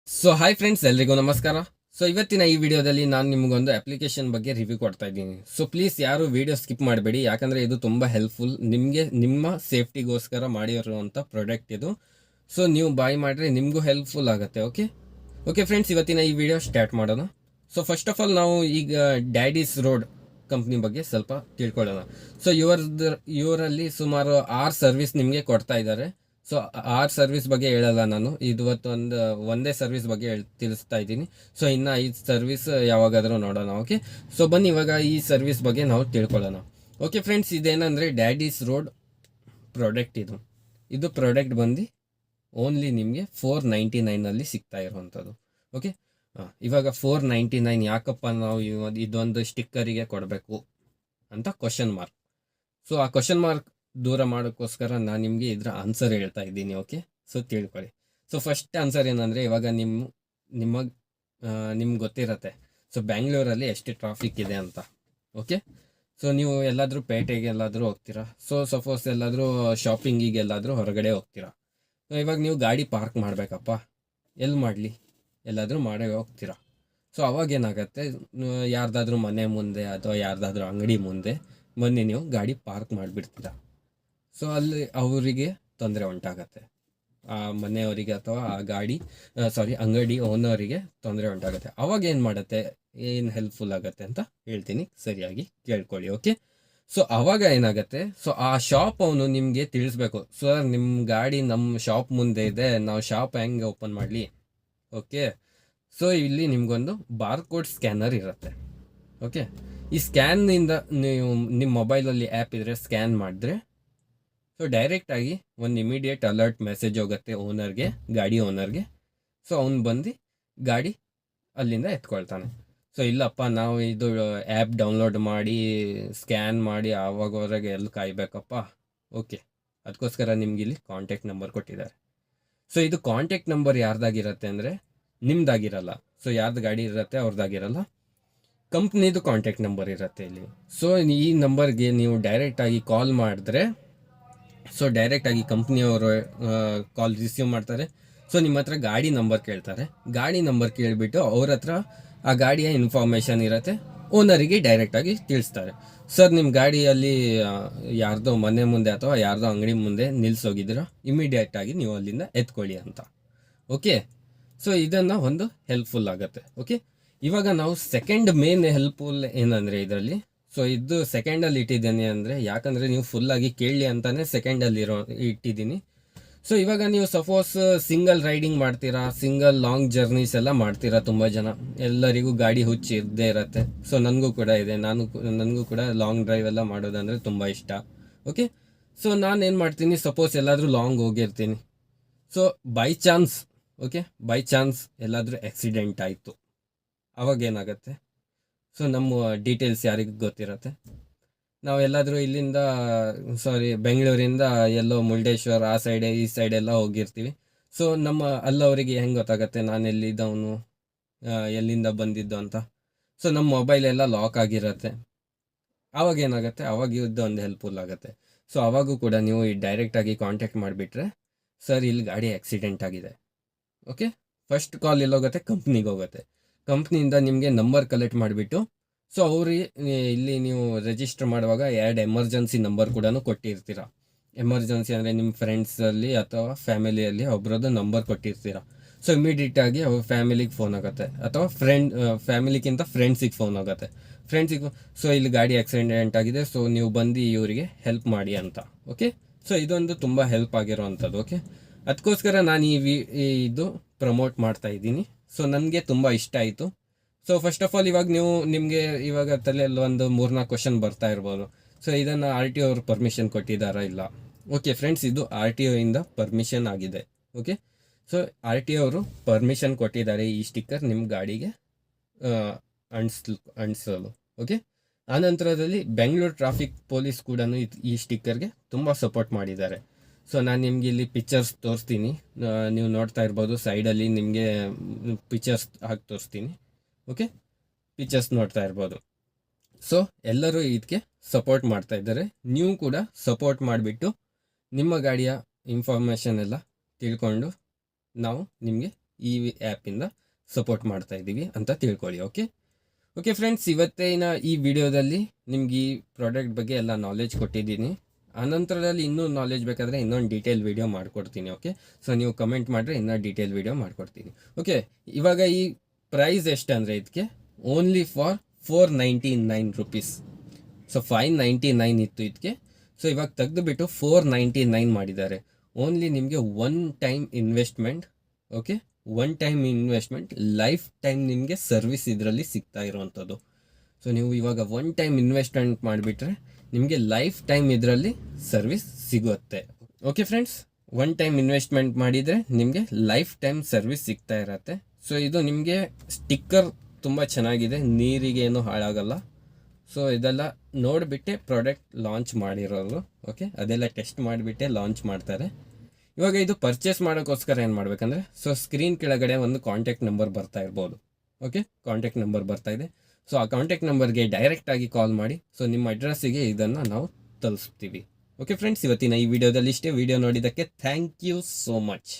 So hi friends, ಎಲ್ರಿಗೂ ನಮಸ್ಕಾರ. So ಇವತ್ತಿನ ಈ ವಿಡಿಯೋದಲ್ಲಿ ನಾನು ನಿಮಗೊಂದು ಅಪ್ಲಿಕೇಶನ್ ಬಗ್ಗೆ ರಿವ್ಯೂ ಕೊಡ್ತಾ ಇದ್ದೀನಿ. ಸೊ ಪ್ಲೀಸ್ ಯಾರು ವಿಡಿಯೋ ಸ್ಕಿಪ್ ಮಾಡಬೇಡಿ, ಯಾಕಂದರೆ ಇದು ತುಂಬ ಹೆಲ್ಪ್ಫುಲ್ ನಿಮಗೆ, ನಿಮ್ಮ ಸೇಫ್ಟಿಗೋಸ್ಕರ ಮಾಡಿರುವಂಥ ಪ್ರಾಡಕ್ಟ್ ಇದು. ಸೊ ನೀವು ಬಾಯ್ ಮಾಡಿದ್ರೆ ನಿಮಗೂ ಹೆಲ್ಪ್ಫುಲ್ ಆಗುತ್ತೆ. ಓಕೆ ಫ್ರೆಂಡ್ಸ್, ಇವತ್ತಿನ ಈ ವಿಡಿಯೋ ಸ್ಟಾರ್ಟ್ ಮಾಡೋಣ. ಸೊ ಫಸ್ಟ್ ಆಫ್ ಆಲ್ ನಾವು ಈಗ ಡ್ಯಾಡೀಸ್ ರೋಡ್ ಕಂಪ್ನಿ ಬಗ್ಗೆ ಸ್ವಲ್ಪ ತಿಳ್ಕೊಳ್ಳೋಣ. ಸೊ ಇವರಲ್ಲಿ ಸುಮಾರು 6 ಸರ್ವಿಸ್ ನಿಮಗೆ ಕೊಡ್ತಾ ಇದ್ದಾರೆ. ಸೊ 6 ಸರ್ವಿಸ್ ಬಗ್ಗೆ ಹೇಳಲ್ಲ ನಾನು, ಒಂದೇ ಸರ್ವಿಸ್ ಬಗ್ಗೆ ತಿಳಿಸ್ತಾ ಇದ್ದೀನಿ. ಸೊ ಇನ್ನು 5 ಸರ್ವಿಸ್ ಯಾವಾಗಾದರೂ ನೋಡೋಣ. ಓಕೆ, ಸೊ ಬನ್ನಿ ಇವಾಗ ಈ ಸರ್ವಿಸ್ ಬಗ್ಗೆ ನಾವು ತಿಳ್ಕೊಳ್ಳೋಣ. ಓಕೆ ಫ್ರೆಂಡ್ಸ್, ಇದೇನಂದರೆ ಡ್ಯಾಡೀಸ್ ರೋಡ್ ಪ್ರಾಡಕ್ಟ್. ಇದು ಪ್ರಾಡಕ್ಟ್ ಬಂದು ಓನ್ಲಿ ನಿಮಗೆ 499 ಸಿಗ್ತಾ ಇರುವಂಥದ್ದು. ಓಕೆ, ಇವಾಗ 499 ಯಾಕಪ್ಪ ನಾವು ಇದೊಂದು ಸ್ಟಿಕ್ಕರಿಗೆ ಕೊಡಬೇಕು ಅಂತ ಕ್ವಶನ್ ಮಾರ್ಕ್. ಸೊ ಆ ಕ್ವಶನ್ ಮಾರ್ಕ್ ದೂರ ಮಾಡೋಕ್ಕೋಸ್ಕರ ನಾನು ನಿಮಗೆ ಇದರ ಆನ್ಸರ್ ಹೇಳ್ತಾ ಇದ್ದೀನಿ. ಓಕೆ, ಸೊ ತಿಳ್ಕೊಳ್ಳಿ. ಸೊ ಫಸ್ಟ್ ಆನ್ಸರ್ ಏನಂದರೆ, ಇವಾಗ ನಿಮ್ಗೆ ಗೊತ್ತಿರತ್ತೆ ಸೊ ಬ್ಯಾಂಗ್ಳೂರಲ್ಲಿ ಎಷ್ಟು ಟ್ರಾಫಿಕ್ ಇದೆ ಅಂತ. ಓಕೆ, ಸೊ ನೀವು ಎಲ್ಲಾದರೂ ಪೇಟೆಗೆ ಎಲ್ಲಾದರೂ ಹೋಗ್ತೀರಾ, ಸೊ ಸಪೋಸ್ ಎಲ್ಲಾದರೂ ಶಾಪಿಂಗಿಗೆ ಎಲ್ಲಾದರೂ ಹೊರಗಡೆ ಹೋಗ್ತೀರಾ. ಸೊ ಇವಾಗ ನೀವು ಗಾಡಿ ಪಾರ್ಕ್ ಮಾಡಬೇಕಪ್ಪ, ಎಲ್ಲಿ ಮಾಡಲಿ, ಎಲ್ಲಾದರೂ ಮಾಡೇ ಹೋಗ್ತೀರಾ. ಸೊ ಅವಾಗೇನಾಗತ್ತೆ, ಯಾರ್ದಾದ್ರೂ ಮನೆ ಮುಂದೆ ಅಥವಾ ಯಾರ್ದಾದ್ರೂ ಅಂಗಡಿ ಮುಂದೆ ಬಂದು ನೀವು ಗಾಡಿ ಪಾರ್ಕ್ ಮಾಡಿಬಿಡ್ತೀರಾ. ಸೊ ಅಲ್ಲಿ ಅವರಿಗೆ ತೊಂದರೆ ಉಂಟಾಗತ್ತೆ, ಆ ಮನೆಯವರಿಗೆ ಅಥವಾ ಅಂಗಡಿ ಓನರಿಗೆ ತೊಂದರೆ ಉಂಟಾಗುತ್ತೆ. ಅವಾಗ ಏನು ಮಾಡುತ್ತೆ, ಏನು ಹೆಲ್ಪ್ಫುಲ್ ಆಗುತ್ತೆ ಅಂತ ಹೇಳ್ತೀನಿ, ಸರಿಯಾಗಿ ಕೇಳ್ಕೊಳ್ಳಿ. ಓಕೆ, ಸೊ ಅವಾಗ ಏನಾಗುತ್ತೆ, ಸೊ ಆ ಶಾಪ್ ಅವನು ನಿಮಗೆ ತಿಳಿಸ್ಬೇಕು, ಸರ್ ನಿಮ್ಮ ಗಾಡಿ ನಮ್ಮ ಶಾಪ್ ಮುಂದೆ ಇದೆ, ನಾವು ಶಾಪ್ ಹೆಂಗೆ ಓಪನ್ ಮಾಡಲಿ. ಓಕೆ, ಸೊ ಇಲ್ಲಿ ನಿಮಗೊಂದು ಬಾರ್ಕೋಡ್ ಸ್ಕ್ಯಾನರ್ ಇರುತ್ತೆ. ಓಕೆ, ಈ ಸ್ಕ್ಯಾನ್ನಿಂದ ನೀವು ನಿಮ್ಮ ಮೊಬೈಲಲ್ಲಿ ಆ್ಯಪ್ ಇದ್ದರೆ ಸ್ಕ್ಯಾನ್ ಮಾಡಿದ್ರೆ ಸೊ ಡೈರೆಕ್ಟಾಗಿ ಒಂದು ಇಮಿಡಿಯೇಟ್ ಅಲರ್ಟ್ ಮೆಸೇಜ್ ಹೋಗುತ್ತೆ ಗಾಡಿ ಓನರ್ಗೆ. ಸೊ ಅವ್ನು ಬಂದು ಗಾಡಿ ಅಲ್ಲಿಂದ ಎತ್ಕೊಳ್ತಾನೆ. ಸೊ ಇಲ್ಲಪ್ಪ, ನಾವು ಇದು ಆ್ಯಪ್ ಡೌನ್ಲೋಡ್ ಮಾಡಿ ಸ್ಕ್ಯಾನ್ ಮಾಡಿ ಆವಾಗವರೆಗೆ ಎಲ್ಲಿ ಕಾಯಬೇಕಪ್ಪ. ಓಕೆ, ಅದಕ್ಕೋಸ್ಕರ ನಿಮ್ಗೆ ಇಲ್ಲಿ ಕಾಂಟ್ಯಾಕ್ಟ್ ನಂಬರ್ ಕೊಟ್ಟಿದ್ದಾರೆ. ಸೊ ಇದು ಕಾಂಟ್ಯಾಕ್ಟ್ ನಂಬರ್ ಯಾರ್ದಾಗಿರುತ್ತೆ ಅಂದರೆ ನಿಮ್ದಾಗಿರಲ್ಲ. ಸೊ ಯಾರ್ದು ಗಾಡಿ ಇರುತ್ತೆ ಅವ್ರದ್ದಾಗಿರಲ್ಲ, ಕಂಪ್ನಿದು ಕಾಂಟ್ಯಾಕ್ಟ್ ನಂಬರ್ ಇರುತ್ತೆ ಇಲ್ಲಿ. ಸೊ ಈ ನಂಬರ್ಗೆ ನೀವು ಡೈರೆಕ್ಟಾಗಿ ಕಾಲ್ ಮಾಡಿದ್ರೆ ಸೊ ಡೈರೆಕ್ಟಾಗಿ ಕಂಪ್ನಿಯವರು ಕಾಲ್ ರಿಸೀವ್ ಮಾಡ್ತಾರೆ. ಸೊ ನಿಮ್ಮ ಹತ್ರ ಗಾಡಿ ನಂಬರ್ ಕೇಳ್ತಾರೆ. ಗಾಡಿ ನಂಬರ್ ಕೇಳಿಬಿಟ್ಟು ಅವ್ರ ಹತ್ರ ಆ ಗಾಡಿಯ ಇನ್ಫಾರ್ಮೇಷನ್ ಇರುತ್ತೆ, ಓನರಿಗೆ ಡೈರೆಕ್ಟಾಗಿ ತಿಳಿಸ್ತಾರೆ. ಸರ್ ನಿಮ್ಮ ಗಾಡಿಯಲ್ಲಿ ಯಾರ್ದೋ ಮನೆ ಮುಂದೆ ಅಥವಾ ಯಾರ್ದೋ ಅಂಗಡಿ ಮುಂದೆ ನಿಲ್ಸೋಗಿದ್ದೀರಾ, ಇಮಿಡಿಯೇಟಾಗಿ ನೀವು ಅಲ್ಲಿಂದ ಎತ್ಕೊಳ್ಳಿ ಅಂತ. ಓಕೆ, ಸೊ ಇದನ್ನು ಒಂದು ಹೆಲ್ಪ್ಫುಲ್ ಆಗುತ್ತೆ. ಓಕೆ, ಇವಾಗ ನಾವು ಸೆಕೆಂಡ್ ಮೇನ್ ಹೆಲ್ಪ್ಫುಲ್ ಏನಂದರೆ ಇದರಲ್ಲಿ, ಸೊ ಇದು ಸೆಕೆಂಡಲ್ಲಿ ಇಟ್ಟಿದ್ದೀನಿ ಅಂದರೆ ಯಾಕಂದರೆ ನೀವು ಫುಲ್ಲಾಗಿ ಕೇಳಲಿ ಅಂತಲೇ ಸೆಕೆಂಡಲ್ಲಿ ಇಟ್ಟಿದ್ದೀನಿ. ಸೊ ಇವಾಗ ನೀವು ಸಪೋಸ್ ಸಿಂಗಲ್ ರೈಡಿಂಗ್ ಮಾಡ್ತೀರಾ, ಸಿಂಗಲ್ ಲಾಂಗ್ ಜರ್ನೀಸ್ ಎಲ್ಲ ಮಾಡ್ತೀರಾ, ತುಂಬ ಜನ, ಎಲ್ಲರಿಗೂ ಗಾಡಿ ಹುಚ್ಚಿ ಇದ್ದೇ ಇರುತ್ತೆ. ಸೊ ನನಗೂ ಕೂಡ ಇದೆ, ನನಗೂ ಕೂಡ ಲಾಂಗ್ ಡ್ರೈವ್ ಎಲ್ಲ ಮಾಡೋದಂದರೆ ತುಂಬ ಇಷ್ಟ. ಓಕೆ, ಸೊ ನಾನೇನು ಮಾಡ್ತೀನಿ, ಸಪೋಸ್ ಎಲ್ಲಾದರೂ ಲಾಂಗ್ ಹೋಗಿರ್ತೀನಿ, ಸೊ ಬೈ ಚಾನ್ಸ್ ಎಲ್ಲಾದರೂ ಆಕ್ಸಿಡೆಂಟ್ ಆಯಿತು, ಅವಾಗೇನಾಗತ್ತೆ, ಸೊ ನಮ್ಮ ಡೀಟೇಲ್ಸ್ ಯಾರಿಗೂ ಗೊತ್ತಿರತ್ತೆ. ನಾವು ಎಲ್ಲಾದರೂ ಇಲ್ಲಿಂದ ಬೆಂಗಳೂರಿಂದ ಎಲ್ಲೋ ಮುರುಡೇಶ್ವರ ಆ ಸೈಡೆ ಈ ಸೈಡೆಲ್ಲ ಹೋಗಿರ್ತೀವಿ. ಸೊ ಅಲ್ಲವರಿಗೆ ಹೆಂಗೆ ಗೊತ್ತಾಗತ್ತೆ ನಾನು ಎಲ್ಲಿದ್ದವನು, ಎಲ್ಲಿಂದ ಬಂದಿದ್ದು ಅಂತ. ಸೊ ನಮ್ಮ ಮೊಬೈಲ್ ಎಲ್ಲ ಲಾಕ್ ಆಗಿರುತ್ತೆ. ಅವಾಗೇನಾಗುತ್ತೆ, ಅವಾಗ ಇದೊಂದು ಹೆಲ್ಪ್ಫುಲ್ ಆಗುತ್ತೆ. ಸೊ ಅವಾಗೂ ಕೂಡ ನೀವು ಡೈರೆಕ್ಟಾಗಿ ಕಾಂಟ್ಯಾಕ್ಟ್ ಮಾಡಿಬಿಟ್ರೆ, ಸರ್ ಇಲ್ಲಿ ಗಾಡಿ ಆಕ್ಸಿಡೆಂಟ್ ಆಗಿದೆ. ಓಕೆ, ಫಸ್ಟ್ ಕಾಲ್ ಎಲ್ಲೋಗುತ್ತೆ, ಕಂಪ್ನಿಗೆ ಹೋಗುತ್ತೆ. ಕಂಪ್ನಿಯಿಂದ ನಿಮಗೆ ನಂಬರ್ ಕಲೆಕ್ಟ್ ಮಾಡಿಬಿಟ್ಟು, ಸೊ ಅವ್ರಿಗೆ ಇಲ್ಲಿ ನೀವು ರಿಜಿಸ್ಟರ್ ಮಾಡುವಾಗ 2 ಎಮರ್ಜೆನ್ಸಿ ನಂಬರ್ ಕೂಡ ಕೊಟ್ಟಿರ್ತೀರ. ಎಮರ್ಜೆನ್ಸಿ ಅಂದರೆ ನಿಮ್ಮ ಫ್ರೆಂಡ್ಸಲ್ಲಿ ಅಥವಾ ಫ್ಯಾಮಿಲಿಯಲ್ಲಿ ಒಬ್ಬರದ್ದು ನಂಬರ್ ಕೊಟ್ಟಿರ್ತೀರ. ಸೊ ಇಮಿಡಿಯೇಟಾಗಿ ಅವ್ರ ಫ್ಯಾಮಿಲಿಗೆ ಫೋನ್ ಆಗುತ್ತೆ, ಅಥವಾ ಫ್ಯಾಮಿಲಿಗಿಂತ ಫ್ರೆಂಡ್ಸಿಗೆ ಫೋನ್ ಆಗುತ್ತೆ. ಸೊ ಇಲ್ಲಿ ಗಾಡಿ ಆಕ್ಸಿಡೆಂಟ್ ಆಗಿದೆ, ಸೊ ನೀವು ಬಂದು ಇವರಿಗೆ ಹೆಲ್ಪ್ ಮಾಡಿ ಅಂತ. ಓಕೆ, ಸೊ ಇದೊಂದು ತುಂಬ ಹೆಲ್ಪ್ ಆಗಿರೋವಂಥದ್ದು. ಓಕೆ, ಅದಕ್ಕೋಸ್ಕರ ನಾನು ಇದು ಪ್ರಮೋಟ್ ಮಾಡ್ತಾ ಇದ್ದೀನಿ. ಸೊ ನನಗೆ ತುಂಬ ಇಷ್ಟ ಆಯಿತು. ಸೊ ಫಸ್ಟ್ ಆಫ್ ಆಲ್ ಇವಾಗ ನಿಮಗೆ ಇವಾಗ ತಲೆಯಲ್ಲಿ ಒಂದು 3-4 ಕ್ವಶನ್ ಬರ್ತಾ ಇರ್ಬೋದು. ಸೊ ಇದನ್ನು RTO ಅವರು ಪರ್ಮಿಷನ್ ಕೊಟ್ಟಿದ್ದಾರಾ ಇಲ್ಲ. ಓಕೆ ಫ್ರೆಂಡ್ಸ್, ಇದು RTO ಇಂದ ಪರ್ಮಿಷನ್ ಆಗಿದೆ. ಓಕೆ, ಸೊ RTO ಅವರು ಪರ್ಮಿಷನ್ ಕೊಟ್ಟಿದ್ದಾರೆ ಈ ಸ್ಟಿಕ್ಕರ್ ನಿಮ್ಮ ಗಾಡಿಗೆ ಅಂಟಿಸಲು. ಓಕೆ, ಆನಂತರದಲ್ಲಿ ಬೆಂಗಳೂರು ಟ್ರಾಫಿಕ್ ಪೊಲೀಸ್ ಕೂಡ ಈ ಸ್ಟಿಕ್ಕರ್ಗೆ ತುಂಬ ಸಪೋರ್ಟ್ ಮಾಡಿದ್ದಾರೆ. ಸೊ ನಾನು ನಿಮಗೆ ಇಲ್ಲಿ ಪಿಕ್ಚರ್ಸ್ ತೋರಿಸ್ತೀನಿ, ನೀವು ನೋಡ್ತಾ ಇರ್ಬೋದು, ಸೈಡಲ್ಲಿ ನಿಮಗೆ ಪಿಕ್ಚರ್ಸ್ ಹಾಕಿ ತೋರಿಸ್ತೀನಿ. ಓಕೆ, ಪಿಕ್ಚರ್ಸ್ ನೋಡ್ತಾ ಇರ್ಬೋದು. ಸೊ ಎಲ್ಲರೂ ಇದಕ್ಕೆ ಸಪೋರ್ಟ್ ಮಾಡ್ತಾ ಇದ್ದಾರೆ. ನೀವು ಕೂಡ ಸಪೋರ್ಟ್ ಮಾಡಿಬಿಟ್ಟು ನಿಮ್ಮ ಗಾಡಿಯ ಇನ್ಫಾರ್ಮೇಷನ್ ಎಲ್ಲ ತಿಳ್ಕೊಂಡು ನಾವು ನಿಮಗೆ ಈ ಆ್ಯಪಿಂದ ಸಪೋರ್ಟ್ ಮಾಡ್ತಾ ಇದ್ದೀವಿ ಅಂತ ತಿಳ್ಕೊಳ್ಳಿ. ಓಕೆ ಫ್ರೆಂಡ್ಸ್, ಇವತ್ತಿನ ಈ ವಿಡಿಯೋದಲ್ಲಿ ನಿಮ್ಗೆ ಈ ಪ್ರಾಡಕ್ಟ್ ಬಗ್ಗೆ ಎಲ್ಲ ನಾಲೆಜ್ ಕೊಟ್ಟಿದ್ದೀನಿ. ಆನಂತರದಲ್ಲಿ ಇನ್ನೂ ನಾಲೆಜ್ ಬೇಕಾದರೆ ಇನ್ನೊಂದು ಡೀಟೇಲ್ ವಿಡಿಯೋ ಮಾಡಿಕೊಡ್ತೀನಿ. ಓಕೆ, ಸೊ ನೀವು ಕಮೆಂಟ್ ಮಾಡಿದ್ರೆ ಇನ್ನೂ ಡೀಟೇಲ್ ವಿಡಿಯೋ ಮಾಡಿಕೊಡ್ತೀನಿ. ಓಕೆ, ಇವಾಗ ಈ ಪ್ರೈಸ್ ಎಷ್ಟು ಅಂದರೆ ಇದಕ್ಕೆ ಓನ್ಲಿ ಫಾರ್ 499 rupees. ಸೊ 599 ಇತ್ತು ಇದಕ್ಕೆ. ಸೊ ಇವಾಗ ತೆಗೆದುಬಿಟ್ಟು 499 ಮಾಡಿದ್ದಾರೆ. ಓನ್ಲಿ ನಿಮಗೆ one time investment. Okay, one time investment, life time ನಿಮಗೆ ಸರ್ವಿಸ್ ಇದರಲ್ಲಿ ಸಿಗ್ತಾ ಇರುವಂಥದ್ದು. ಸೊ ನೀವು ಇವಾಗ ಒನ್ ಟೈಮ್ ಇನ್ವೆಸ್ಟ್ಮೆಂಟ್ ಮಾಡಿಬಿಟ್ರೆ ನಿಮಗೆ ಲೈಫ್ ಟೈಮ್ ಇದರಲ್ಲಿ ಸರ್ವಿಸ್ ಸಿಗುತ್ತೆ. Okay friends, one time investment ಮಾಡಿದರೆ ನಿಮಗೆ ಲೈಫ್ ಟೈಮ್ ಸರ್ವಿಸ್ ಸಿಗ್ತಾ ಇರತ್ತೆ. ಸೊ ಇದು ನಿಮಗೆ ಸ್ಟಿಕ್ಕರ್ ತುಂಬ ಚೆನ್ನಾಗಿದೆ, ನೀರಿಗೆ ಏನೂ ಹಾಳಾಗಲ್ಲ. ಸೊ ಇದೆಲ್ಲ ನೋಡಿಬಿಟ್ಟೆ ಪ್ರಾಡಕ್ಟ್ ಲಾಂಚ್ ಮಾಡಿರೋರು. ಓಕೆ, ಅದೆಲ್ಲ ಟೆಸ್ಟ್ ಮಾಡಿಬಿಟ್ಟೆ ಲಾಂಚ್ ಮಾಡ್ತಾರೆ. ಇವಾಗ ಇದು ಪರ್ಚೇಸ್ ಮಾಡೋಕ್ಕೋಸ್ಕರ ಏನು ಮಾಡಬೇಕಂದ್ರೆ, ಸೊ ಸ್ಕ್ರೀನ್ ಕೆಳಗಡೆ ಒಂದು ಕಾಂಟ್ಯಾಕ್ಟ್ ನಂಬರ್ ಬರ್ತಾ ಇರ್ಬೋದು. ಓಕೆ, ಕಾಂಟ್ಯಾಕ್ಟ್ ನಂಬರ್ ಬರ್ತಾ ಇದೆ. ಸೊ ಆ ಕಾಂಟ್ಯಾಕ್ಟ್ ನಂಬರ್ಗೆ ಡೈರೆಕ್ಟಾಗಿ ಕಾಲ್ ಮಾಡಿ, ಸೊ ನಿಮ್ಮ ಅಡ್ರೆಸ್ಸಿಗೆ ಇದನ್ನು ನಾವು ತಲುಪಿಸ್ತೀವಿ. ಓಕೆ ಫ್ರೆಂಡ್ಸ್, ಇವತ್ತಿನ ಈ ವಿಡಿಯೋದಲ್ಲಿ ಇಷ್ಟೇ. ವಿಡಿಯೋ ನೋಡಿದ್ದಕ್ಕೆ ಥ್ಯಾಂಕ್ ಯು ಸೋ ಮಚ್.